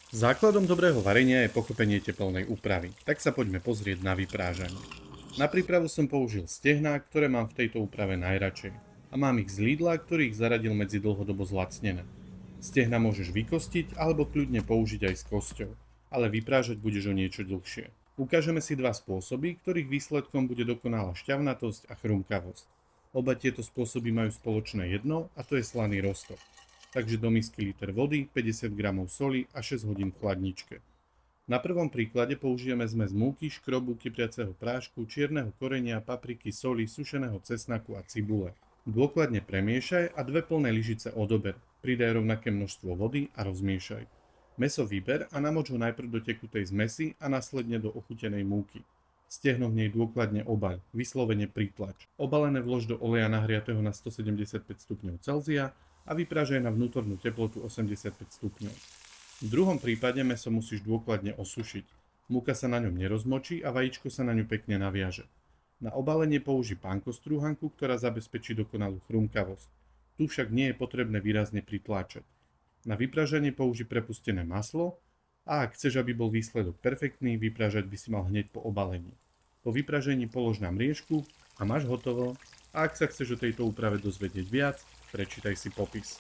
Základom dobrého varenia je pochopenie teplnej úpravy, tak sa poďme pozrieť na vyprážanie. Na prípravu som použil stehná, ktoré mám v tejto úprave najradšej. A mám ich z Lidla, ktorý ich zaradil medzi dlhodobo zlacnené. Stehna môžeš vykostiť alebo kľudne použiť aj s kosťou, ale vyprážať budeš o niečo dlhšie. Ukážeme si dva spôsoby, ktorých výsledkom bude dokonalá šťavnatosť a chrumkavosť. Oba tieto spôsoby majú spoločné jedno a to je slaný roztok. Takže do misky liter vody, 50 g soli a 6 hodín v chladničke. Na prvom príklade použijeme zmes múky, škrobu, kypriaceho prášku, čierneho korenia, papriky, soli, sušeného cesnaku a cibule. Dôkladne premiešaj a 2 plné lyžice odober. Pridaj rovnaké množstvo vody a rozmiešaj. Mäso vyber a namoč ho najprv do tekutej zmesi a následne do ochutenej múky. Stehno v nej dôkladne obaľ, vyslovene pritlač. Obalené vlož do oleja nahriatého na 175 stupňov Celzia a vypražaj na vnútornú teplotu 85 stupňov. V druhom prípade mäso musíš dôkladne osušiť. Múka sa na ňom nerozmočí a vajíčko sa na ňu pekne naviaže. Na obalenie použij pánkostrúhanku, ktorá zabezpečí dokonalú chrumkavosť. Tu však nie je potrebné výrazne pritláčať. Na vypražanie použij prepustené maslo a ak chceš, aby bol výsledok perfektný, vypražať by si mal hneď po obalení. Po vypražení polož na mriežku a máš hotovo. A ak sa chceš o tejto úprave dozvedieť viac, prečítaj si popis.